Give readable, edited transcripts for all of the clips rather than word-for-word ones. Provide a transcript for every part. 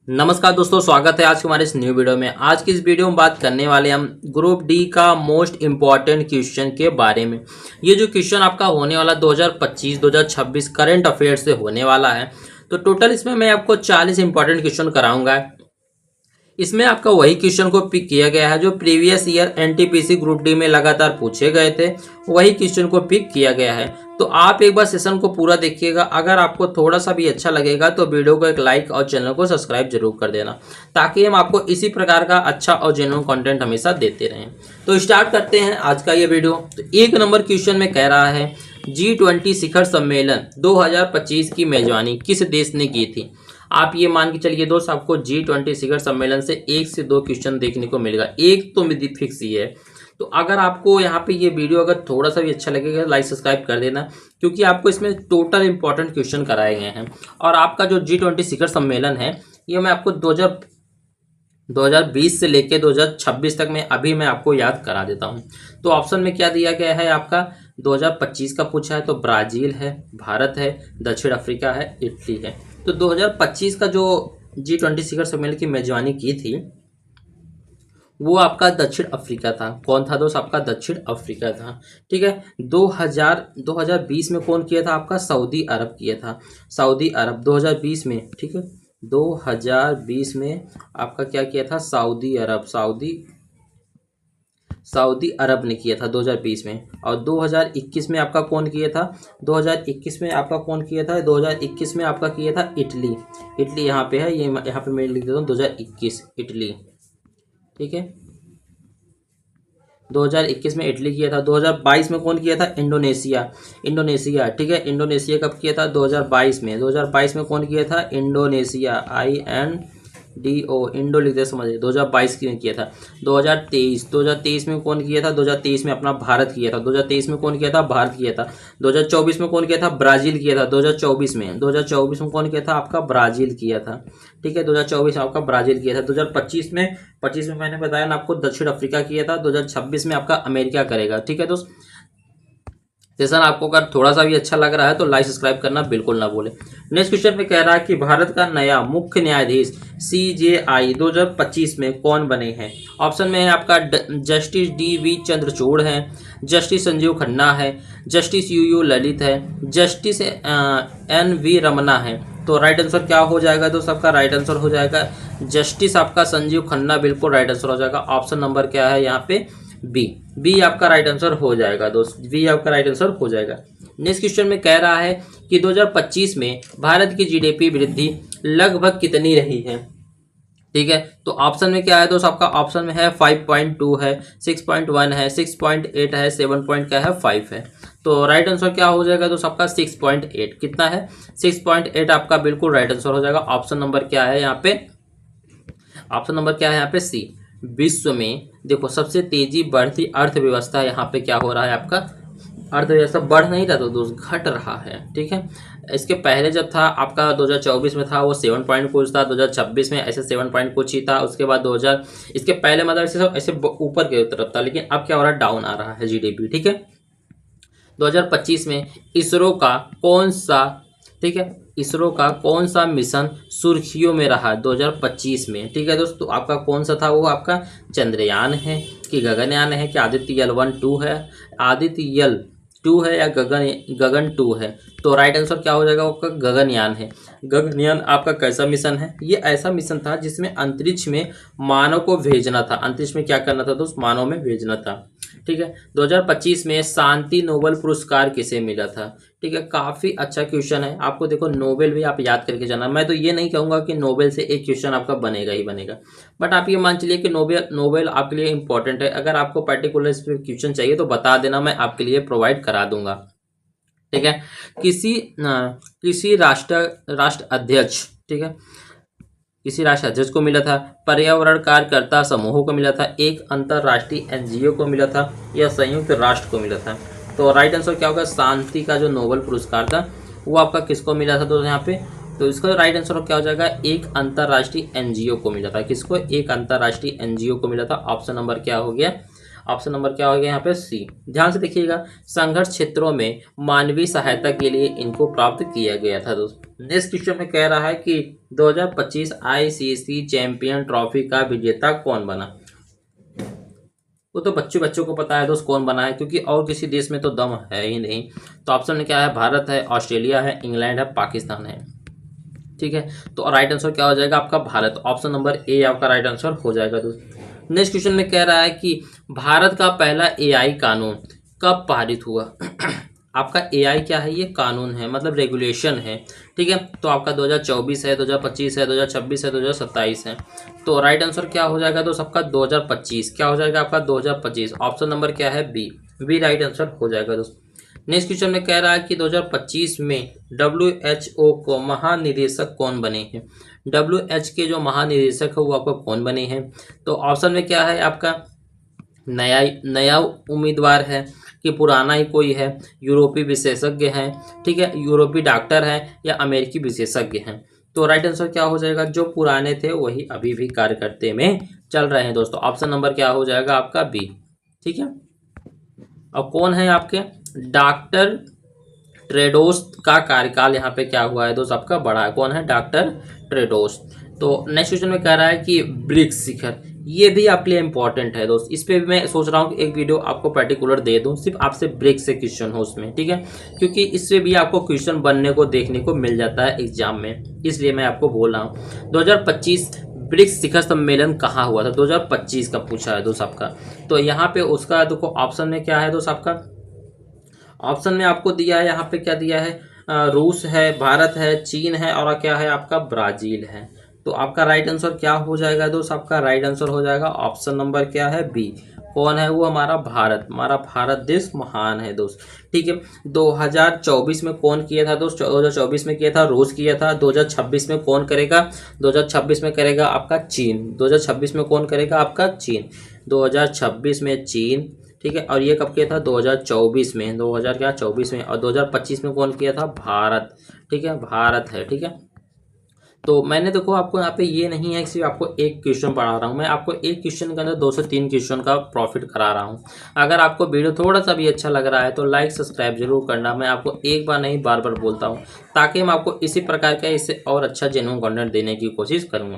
नमस्कार दोस्तों, स्वागत है आज के हमारे इस न्यू वीडियो में। आज की इस वीडियो में बात करने वाले हम ग्रुप डी का मोस्ट इम्पॉर्टेंट क्वेश्चन के बारे में। ये जो क्वेश्चन आपका होने वाला 2025-2026 करंट अफेयर से होने वाला है। तो टोटल इसमें मैं आपको 40 इंपॉर्टेंट क्वेश्चन कराऊंगा। इसमें आपका वही क्वेश्चन को पिक किया गया है जो previous year NTPC group D में लगातार पूछे गए थे, वही क्वेश्चन को पिक किया गया है। तो आप एक बार सेशन को पूरा देखिएगा। अगर आपको थोड़ा सा भी अच्छा लगेगा तो वीडियो को एक लाइक और चैनल को सब्सक्राइब जरूर कर देना, ताकि हम आपको इसी प्रकार का अच्छा और जेन्युइन कंटेंट हमेशा देते रहें। तो स्टार्ट करते हैं आज का ये वीडियो। तो 1 नंबर क्वेश्चन में कह रहा है G20 शिखर सम्मेलन 2025 की मेजबानी किस देश ने की थी। आप ये मान के चलिए दोस्त, आपको G20 शिखर सम्मेलन से 1 से 2 क्वेश्चन देखने को मिलेगा। एक तो विधि फिक्स ही है। तो अगर आपको यहाँ पे ये वीडियो अगर थोड़ा सा भी अच्छा लगेगा लाइक सब्सक्राइब कर देना, क्योंकि आपको इसमें टोटल इंपॉर्टेंट क्वेश्चन कराए गए हैं। और आपका जो G20 शिखर सम्मेलन है ये मैं आपको 2020 से लेके 2026 तक मैं आपको याद करा देता हूँ। तो ऑप्शन में क्या दिया गया है, आपका 2025 का पूछा है तो ब्राजील है, भारत है, दक्षिण अफ्रीका है, इटली है। तो 2025 का जो G20 शिखर सम्मेलन की मेजबानी की थी वो आपका दक्षिण अफ्रीका था। कौन था दोस्त? आपका दक्षिण अफ्रीका था। ठीक है। 2020 में कौन किया था? आपका सऊदी अरब किया था। सऊदी अरब 2020 में, ठीक है, 2020 में आपका क्या किया था? सऊदी अरब ने किया था 2020 में। और 2021 में आपका कौन किया था? 2021 में आपका कौन किया था? 2021 में आपका किया था इटली। इटली यहाँ पे है, ये यहाँ पे मैं लिख देता हूँ 2021 इटली। ठीक है, 2021 में इटली किया था। 2022 में कौन किया था? इंडोनेशिया। ठीक है, इंडोनेशिया कब किया था? 2022 में। 2022 में कौन किया था? इंडोनेशिया, INDO, इंडो लिख दे समझिए। 2022 में किया था। 2023 में कौन किया था? 2023 में अपना भारत किया था। 2023 में कौन किया था? भारत किया था। 2024 में कौन किया था? ब्राजील किया था। 2024 में कौन किया था? आपका ब्राजील किया था। ठीक है, 2024 आपका ब्राजील किया था। 2025 में मैंने बताया ना आपको दक्षिण अफ्रीका किया था। 2026 में आपका अमेरिका करेगा। ठीक है दोस्त, सेशन आपको अगर थोड़ा सा भी अच्छा लग रहा है तो लाइक सब्सक्राइब करना बिल्कुल ना भूलें। नेक्स्ट क्वेश्चन में कह रहा है कि भारत का नया मुख्य न्यायाधीश CJI 2025 में कौन बने हैं। ऑप्शन में है आपका जस्टिस DV चंद्रचूड़ है, जस्टिस संजीव खन्ना है, जस्टिस UU ललित है, जस्टिस NV रमना है। तो राइट आंसर क्या हो जाएगा दोस्त? आपका राइट आंसर हो जाएगा जस्टिस आपका संजीव खन्ना, बिल्कुल राइट आंसर हो जाएगा। ऑप्शन नंबर क्या है यहाँ पे? बी आपका राइट आंसर हो जाएगा दोस्त, बी आपका राइट आंसर हो जाएगा। नेक्स्ट क्वेश्चन में कह रहा है कि 2025 में भारत की GDP वृद्धि लगभग कितनी रही है। ठीक है, तो ऑप्शन में क्या है दोस्त? आपका ऑप्शन में है 5.2 है, 6.1 है, 6.8 है, 7.5 है। तो राइट आंसर क्या हो जाएगा दोस्त? आपका 6.8। कितना है? 6.8 आपका बिल्कुल राइट आंसर हो जाएगा। ऑप्शन नंबर क्या है यहाँ पे? ऑप्शन नंबर क्या है यहाँ पे? सी। विश्व में देखो सबसे तेजी बढ़ती अर्थव्यवस्था यहाँ पे क्या हो रहा है? आपका अर्थव्यवस्था बढ़ नहीं रहा तो दोस्त घट रहा है। ठीक है, इसके पहले जब था आपका 2024 में था वो 7 पॉइंट कुछ था, 2026 में ऐसे 7 पॉइंट कुछ ही था। उसके बाद 2000 इसके पहले मतलब ऐसे सब ऐसे ऊपर की तरफ था, लेकिन अब क्या हो रहा है? डाउन आ रहा है GDP। ठीक है, 2025 में इसरो का कौन सा, ठीक है, इसरो का कौन सा मिशन सुर्खियों में रहा 2025 में। ठीक है दोस्तों, आपका कौन सा था? वो आपका चंद्रयान है कि गगनयान है कि आदित्य L1-2 है, आदित्य L2 है या गगन 2 है। तो राइट आंसर क्या हो जाएगा? आपका गगनयान है। गगनयान आपका कैसा मिशन है? ये ऐसा मिशन था जिसमें अंतरिक्ष में मानव को भेजना था। अंतरिक्ष में क्या करना था दोस्त? मानव में भेजना था। ठीक है, 2025 में शांति नोबेल पुरस्कार किसे मिला था। ठीक है, काफ़ी अच्छा क्वेश्चन है। आपको देखो नोबेल भी आप याद करके जाना। मैं तो ये नहीं कहूँगा कि नोबेल से एक क्वेश्चन आपका बनेगा ही बनेगा, बट आप ये मान चलिए कि नोबेल आपके लिए इंपॉर्टेंट है। अगर आपको पर्टिकुलर इस पर क्वेश्चन चाहिए तो बता देना, मैं आपके लिए प्रोवाइड करा दूंगा। ठीक है, किसी राष्ट्र अध्यक्ष, ठीक है, किसी राष्ट्र अध्यक्ष को मिला था, पर्यावरण कार्यकर्ता समूहों को मिला था, एक अंतरराष्ट्रीय NGO को मिला था, या संयुक्त राष्ट्र को मिला था। तो राइट आंसर क्या होगा? शांति का जो नोबेल पुरस्कार था वो आपका किसको मिला था दोस्तों यहाँ पे? तो इसका राइट आंसर क्या हो जाएगा? एक अंतरराष्ट्रीय NGO को मिला था। किसको? एक अंतरराष्ट्रीय NGO को मिला था। ऑप्शन नंबर क्या हो गया? ऑप्शन नंबर क्या हो गया यहाँ पे सी। ध्यान से देखिएगा, संघर्ष क्षेत्रों में मानवीय सहायता के लिए इनको प्राप्त किया गया था दोस्तों। नेक्स्ट क्वेश्चन में कह रहा है कि 2025 आईसीसी चैंपियन ट्रॉफी का विजेता कौन बना। वो तो बच्चों को पता है दोस्त कौन बना है, क्योंकि और किसी देश में तो दम है ही नहीं। तो ऑप्शन में क्या है, भारत है, ऑस्ट्रेलिया है, इंग्लैंड है, पाकिस्तान है। ठीक है, तो राइट आंसर क्या हो जाएगा आपका, भारत। ऑप्शन नंबर ए आपका राइट आंसर हो जाएगा दोस्त। नेक्स्ट क्वेश्चन में कह रहा है कि भारत का पहला एआई कानून कब पारित हुआ। आपका एआई क्या है, ये कानून है, मतलब रेगुलेशन है। ठीक है, तो आपका 2024 है, 2025 है, 2026 है, 2027 है। तो राइट आंसर क्या हो जाएगा दोस्त आपका 2025। क्या हो जाएगा आपका 2025। ऑप्शन नंबर क्या है, बी राइट आंसर हो जाएगा दोस्त। नेक्स्ट क्वेश्चन में कह रहा है कि 2025 में WHO को महानिदेशक कौन बने हैं। WHO के जो महानिदेशक है वो आपको कौन बने हैं। तो ऑप्शन में क्या है आपका, नया उम्मीदवार है कि पुराना ही कोई है, यूरोपीय विशेषज्ञ हैं, ठीक है, यूरोपीय डॉक्टर हैं, या अमेरिकी विशेषज्ञ हैं। तो राइट आंसर क्या हो जाएगा, जो पुराने थे वही अभी भी कार्य करते में चल रहे हैं दोस्तों। ऑप्शन नंबर क्या हो जाएगा आपका बी। ठीक है, और कौन है आपके, डॉक्टर ट्रेडोस का कार्यकाल यहाँ पे क्या हुआ है दोस्त आपका बढ़ा है। कौन है, डॉक्टर ट्रेडोस। तो नेक्स्ट क्वेश्चन में कह रहा है कि ब्रिक्स शिखर, ये भी आपके लिए इंपॉर्टेंट है दोस्त। इस पे भी मैं सोच रहा हूँ कि एक वीडियो आपको पर्टिकुलर दे दूँ, सिर्फ आपसे ब्रिक्स से क्वेश्चन हो उसमें। ठीक है, क्योंकि इससे भी आपको क्वेश्चन बनने को देखने को मिल जाता है एग्जाम में, इसलिए मैं आपको बोल रहा हूँ। 2025 ब्रिक्स शिखर सम्मेलन कहाँ हुआ था, 2025 का पूछा है दोस्त आपका। तो यहाँ पे उसका देखो ऑप्शन में क्या है दोस्त आपका, ऑप्शन में आपको दिया है, यहाँ पे क्या दिया है, रूस है, भारत है, चीन है, और क्या है आपका ब्राजील है। तो आपका राइट आंसर क्या हो जाएगा दोस्त, आपका राइट आंसर हो जाएगा ऑप्शन नंबर क्या है, बी। कौन है वो, हमारा भारत। हमारा भारत देश महान है दोस्त। ठीक है, 2024 में कौन किया था दोस्त, 2024 में किया था रूस किया था। 2026 में कौन करेगा, 2026 में करेगा आपका चीन। 2026 में कौन करेगा, आपका चीन। 2026 में चीन। ठीक है, और ये कब किया था, 2024 में, 2024 में। और 2025 में कौन किया था, भारत। ठीक है, भारत है। ठीक है, तो मैंने देखो आपको यहाँ पे ये नहीं है कि सिर्फ आपको एक क्वेश्चन पढ़ा रहा हूँ, मैं आपको एक क्वेश्चन के अंदर 2 से 3 क्वेश्चन का प्रॉफिट करा रहा हूँ। अगर आपको वीडियो थोड़ा सा भी अच्छा लग रहा है तो लाइक सब्सक्राइब जरूर करना। मैं आपको एक बार नहीं बार बार बोलता हूँ, ताकि मैं आपको इसी प्रकार का इससे और अच्छा जेन्युइन कंटेंट देने की कोशिश करूँगा।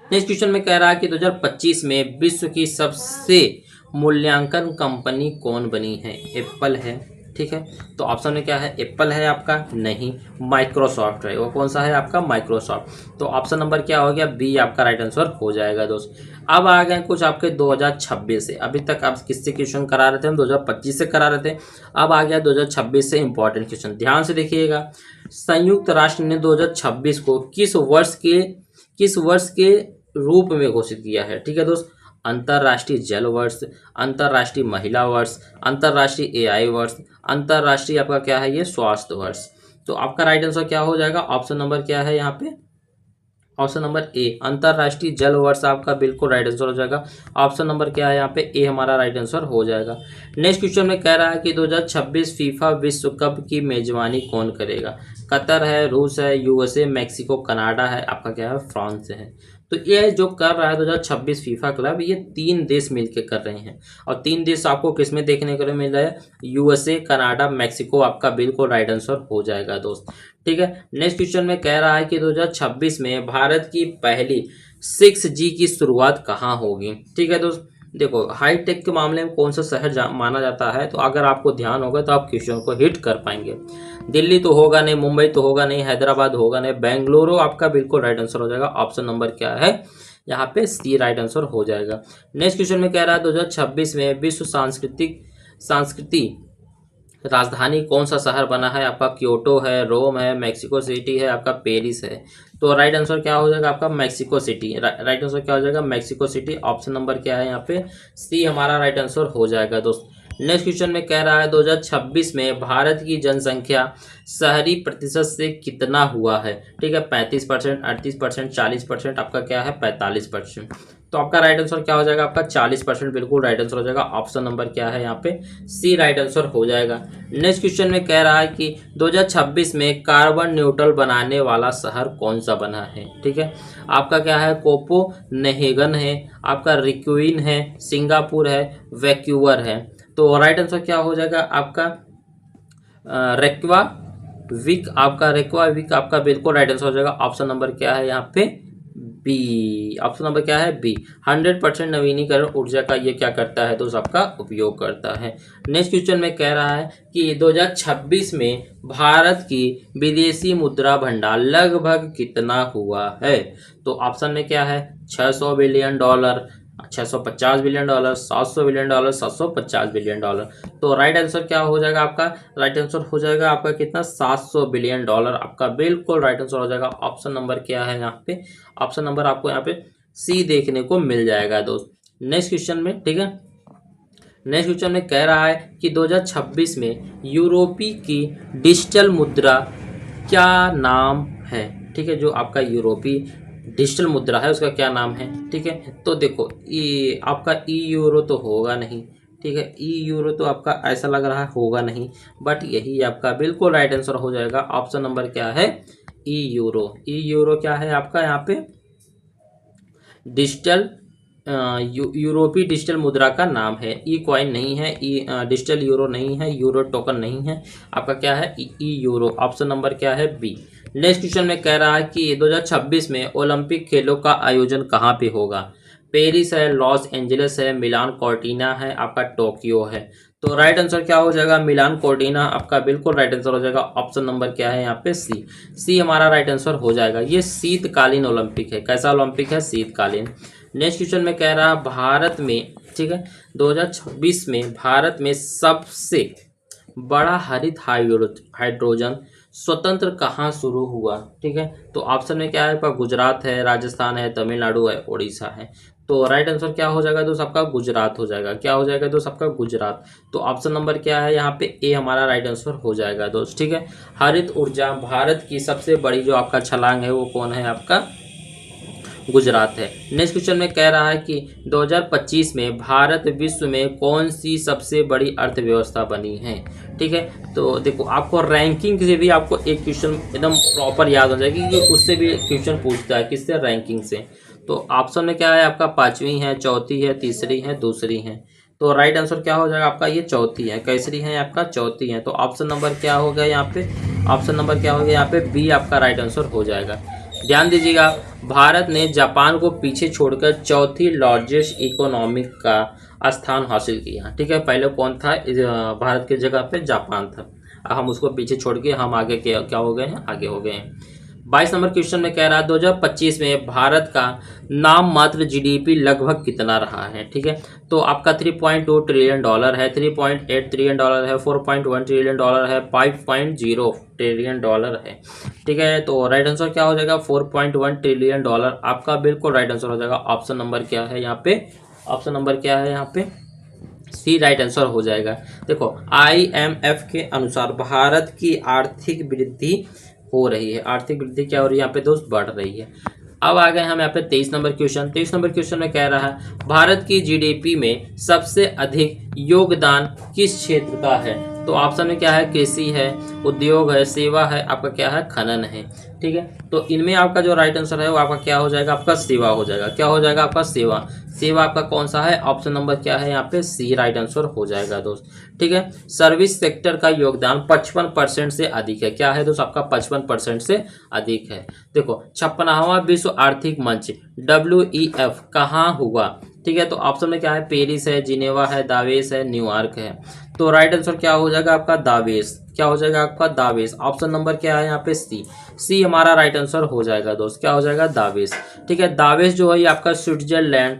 नेक्स्ट क्वेश्चन में कह रहा है कि 2025 में विश्व की सबसे मूल्यांकन कंपनी कौन बनी है। एप्पल है। ठीक है, तो ऑप्शन में क्या है, एप्पल है आपका, नहीं, माइक्रोसॉफ्ट है। वो कौन सा है आपका, माइक्रोसॉफ्ट। तो ऑप्शन नंबर क्या हो गया, बी आपका राइट आंसर हो जाएगा दोस्त। अब आ गए कुछ आपके 2026 से। अभी तक आप किससे क्वेश्चन करा रहे थे, हम 2025 से करा रहे थे। अब आ गया 2026 से इंपॉर्टेंट क्वेश्चन, ध्यान से देखिएगा। संयुक्त राष्ट्र ने 2026 को किस वर्ष के रूप में घोषित किया है। ठीक है दोस्त, अंतर्राष्ट्रीय जल वर्ष, अंतर्राष्ट्रीय महिला वर्ष, अंतर्राष्ट्रीय एआई वर्ष, अंतर्राष्ट्रीय आपका क्या है, ये स्वास्थ्य वर्ष। तो आपका राइट आंसर क्या हो जाएगा, ऑप्शन नंबर क्या है यहाँ पे, ऑप्शन नंबर ए, अंतर्राष्ट्रीय जल वर्ष आपका बिल्कुल राइट आंसर हो जाएगा। ऑप्शन नंबर क्या है यहाँ पे, ए हमारा राइट आंसर हो जाएगा। नेक्स्ट क्वेश्चन में कह रहा है कि 2026 फीफा विश्व कप की मेजबानी कौन करेगा। कतर है, रूस है, यूएसए, मैक्सिको, कनाडा है, आपका क्या है, फ्रांस है। तो ये जो कर रहा है 2026 फीफा क्लब, ये 3 देश मिलके कर रहे हैं। और 3 देश आपको किसमें देखने को मिल रहा है, यूएसए, कनाडा, मैक्सिको, आपका बिल्कुल राइट आंसर हो जाएगा दोस्त। ठीक है, नेक्स्ट क्वेश्चन में कह रहा है कि 2026 में भारत की पहली 6G की शुरुआत कहाँ होगी। ठीक है दोस्त, देखो हाईटेक के मामले में कौन सा शहर माना जाता है, तो अगर आपको ध्यान होगा तो आप क्वेश्चन को हिट कर पाएंगे। दिल्ली तो होगा नहीं, मुंबई तो होगा नहीं, हैदराबाद होगा नहीं, बेंगलुरु आपका बिल्कुल राइट आंसर हो जाएगा। ऑप्शन नंबर क्या है यहाँ पे, सी राइट आंसर हो जाएगा। नेक्स्ट क्वेश्चन में कह रहा है 2026 में विश्व सांस्कृति राजधानी कौन सा शहर बना है। आपका क्योटो है, रोम है, मैक्सिको सिटी है, आपका पेरिस है। तो राइट आंसर क्या हो जाएगा आपका, मैक्सिको सिटी। राइट आंसर क्या हो जाएगा, मैक्सिको सिटी। ऑप्शन नंबर क्या है यहाँ पे, सी हमारा राइट आंसर हो जाएगा दोस्त। नेक्स्ट क्वेश्चन में कह रहा है 2026 में भारत की जनसंख्या शहरी प्रतिशत से कितना हुआ है। ठीक है, 35%, 38%, 40%, आपका क्या है 45%। तो आपका राइट आंसर क्या हो जाएगा, आपका 40% बिल्कुल राइट आंसर हो जाएगा। ऑप्शन नंबर क्या है यहाँ पे, सी राइट आंसर हो जाएगा। नेक्स्ट क्वेश्चन में कह रहा है कि 2026 में कार्बन न्यूट्रल बनाने वाला शहर कौन सा बना है। ठीक है, आपका क्या है, कोपेनहेगन है, आपका रिक्विन है, सिंगापुर है, वैंकूवर है। तो राइट आंसर क्या हो जाएगा आपका रेक्वाविक, आपका रेक्वाविक आपका बिल्कुल राइट आंसर हो जाएगा। ऑप्शन नंबर क्या है यहाँ पे, बी। ऑप्शन नंबर क्या है, बी। 100% नवीनीकरण ऊर्जा का ये क्या करता है दोस्त, आपका उपयोग करता है। नेक्स्ट क्वेश्चन में कह रहा है कि 2026 में भारत की विदेशी मुद्रा भंडार लगभग कितना हुआ है। तो ऑप्शन में क्या है, 600 billion dollar, 650 billion dollar, 700 billion dollar, 750 billion dollar. तो राइट आंसर क्या हो जाएगा आपका, राइट आंसर हो जाएगा आपका कितना, 700 बिलियन डॉलर आपका बिल्कुल राइट आंसर हो जाएगा। ऑप्शन नंबर क्या है यहाँ पे, ऑप्शन नंबर आपको यहाँ पे सी देखने को मिल जाएगा दोस्त। नेक्स्ट क्वेश्चन में, ठीक है, नेक्स्ट क्वेश्चन में कह रहा है कि 2026 में यूरोपी की डिजिटल मुद्रा क्या नाम है। ठीक है, जो आपका यूरोपी डिजिटल मुद्रा है उसका क्या नाम है। ठीक है, तो देखो ये आपका ई यूरो तो होगा नहीं। ठीक है, ई यूरो तो आपका ऐसा लग रहा है होगा नहीं, बट यही आपका बिल्कुल राइट आंसर हो जाएगा। ऑप्शन नंबर क्या है, ई यूरो। ई यूरो क्या है आपका यहाँ पे, डिजिटल यूरोपीय डिजिटल मुद्रा का नाम है। ई कॉइन नहीं है, ई डिजिटल यूरो नहीं है, यूरो टोकन नहीं है, आपका क्या है ई यूरो। ऑप्शन नंबर क्या है, बी। नेक्स्ट क्वेश्चन में कह रहा है कि 2026 में ओलंपिक खेलों का आयोजन कहाँ पे होगा। पेरिस है, लॉस एंजलिस है, मिलान कॉर्टिना है, आपका टोक्यो है। तो राइट आंसर क्या हो जाएगा, मिलान कॉर्टिना आपका बिल्कुल राइट आंसर हो जाएगा। ऑप्शन नंबर क्या है यहाँ पे, सी। सी हमारा राइट आंसर हो जाएगा। ये शीतकालीन ओलंपिक है। कैसा ओलंपिक है, शीतकालीन। नेक्स्ट क्वेश्चन में कह रहा है भारत में, ठीक है, 2026 में भारत में सबसे बड़ा हरित हाइड्रोजन स्वतंत्र कहाँ शुरू हुआ। ठीक है, तो ऑप्शन में क्या है, गुजरात है, राजस्थान है, तमिलनाडु है, उड़ीसा है। तो राइट आंसर क्या हो जाएगा दोस्त, आपका गुजरात हो जाएगा। क्या हो जाएगा दोस्त, आपका गुजरात। तो ऑप्शन नंबर क्या है यहाँ पे, ए हमारा राइट आंसर हो जाएगा दोस्त। ठीक है, हरित ऊर्जा भारत की सबसे बड़ी जो आपका छलांग है वो कौन है, आपका गुजरात है। नेक्स्ट क्वेश्चन में कह रहा है कि 2025 में भारत विश्व में कौन सी सबसे बड़ी अर्थव्यवस्था बनी है। ठीक है, तो देखो आपको रैंकिंग से भी आपको एक क्वेश्चन एकदम प्रॉपर याद हो जाएगी, क्योंकि उससे भी क्वेश्चन पूछता है, किससे, रैंकिंग से। तो ऑप्शन में क्या है आपका, पाँचवीं है, चौथी है, तीसरी है, दूसरी है। तो राइट आंसर क्या हो जाएगा आपका, ये चौथी है। कैसरी है आपका, चौथी है। तो ऑप्शन नंबर क्या हो गया यहाँ पे, ऑप्शन नंबर क्या हो गया यहाँ पे, बी आपका राइट आंसर हो जाएगा। ध्यान दीजिएगा, भारत ने जापान को पीछे छोड़कर चौथी लार्जेस्ट इकोनॉमिक का स्थान हासिल किया। ठीक है, पहले कौन था भारत की जगह पे, जापान था। हम उसको पीछे छोड़ के हम आगे क्या हो गए हैं, आगे हो गए हैं। 22 नंबर क्वेश्चन में कह रहा है 2025 में भारत का नाम मात्र जीडीपी लगभग कितना रहा है। ठीक है, तो आपका 3.2 ट्रिलियन डॉलर है, 3.8 ट्रिलियन डॉलर है, 4.1 ट्रिलियन डॉलर है, 5.0 ट्रिलियन डॉलर है। ठीक है, तो राइट आंसर क्या हो जाएगा, 4.1 ट्रिलियन डॉलर आपका बिल्कुल राइट आंसर हो जाएगा। ऑप्शन नंबर क्या है यहाँ पे, ऑप्शन नंबर क्या है यहाँ पे, सी राइट आंसर हो जाएगा। देखो IMF के अनुसार भारत की आर्थिक वृद्धि हो रही है, आर्थिक वृद्धि क्या हो रही है यहाँ पे दोस्त, बढ़ रही है। अब आ गए हम यहाँ पे 23 नंबर क्वेश्चन। 23 नंबर क्वेश्चन में कह रहा है भारत की जीडीपी में सबसे अधिक योगदान किस क्षेत्र का है। तो ऑप्शन में क्या है, कृषि है, उद्योग है, सेवा है, आपका क्या है, खनन है। ठीक है, तो इनमें आपका जो राइट आंसर है वो आपका क्या हो जाएगा, आपका सेवा हो जाएगा। क्या हो जाएगा आपका, सेवा। सेवा आपका कौन सा है, ऑप्शन नंबर क्या है यहाँ पे, सी राइट आंसर हो जाएगा दोस्त। ठीक है, सर्विस सेक्टर का योगदान 55% से अधिक है। क्या है दोस्त, आपका 55% से अधिक है। देखो 56वां विश्व आर्थिक मंच WEF कहाँ हुआ। ठीक है, तो ऑप्शन में क्या है, पेरिस है, जिनेवा है, दावेस है, न्यूयॉर्क है। तो राइट आंसर क्या हो जाएगा आपका, दावेस। क्या हो जाएगा आपका, दावेस। ऑप्शन नंबर क्या है यहाँ पे, सी। सी हमारा राइट आंसर हो जाएगा दोस्त। क्या हो जाएगा, दावेस। ठीक है, दावेस जो है ये आपका स्विट्जरलैंड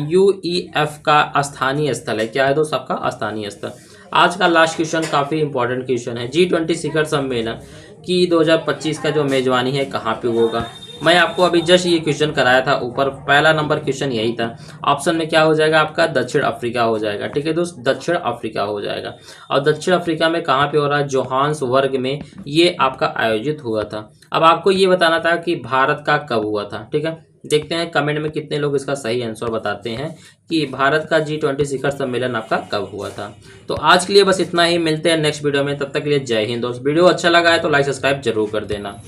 UEF का स्थानीय स्थल है। क्या है दोस्त, आपका स्थानीय स्थल। आज का लास्ट क्वेश्चन काफी इंपॉर्टेंट क्वेश्चन है। G20 शिखर सम्मेलन की 2025 का जो मेजबानी है कहाँ पे होगा। मैं आपको अभी जस्ट ये क्वेश्चन कराया था ऊपर, पहला नंबर क्वेश्चन यही था। ऑप्शन में क्या हो जाएगा आपका, दक्षिण अफ्रीका हो जाएगा। ठीक है दोस्त, दक्षिण अफ्रीका हो जाएगा। और दक्षिण अफ्रीका में कहाँ पे हो रहा है, जोहान्सबर्ग में ये आपका आयोजित हुआ था। अब आपको ये बताना था कि भारत का कब हुआ था। ठीक है, देखते हैं कमेंट में कितने लोग इसका सही आंसर बताते हैं कि भारत का G20 शिखर सम्मेलन आपका कब हुआ था। तो आज के लिए बस इतना ही, मिलते हैं नेक्स्ट वीडियो में, तब तक के लिए जय हिंद दोस्त। वीडियो अच्छा लगा है तो लाइक सब्सक्राइब जरूर कर देना।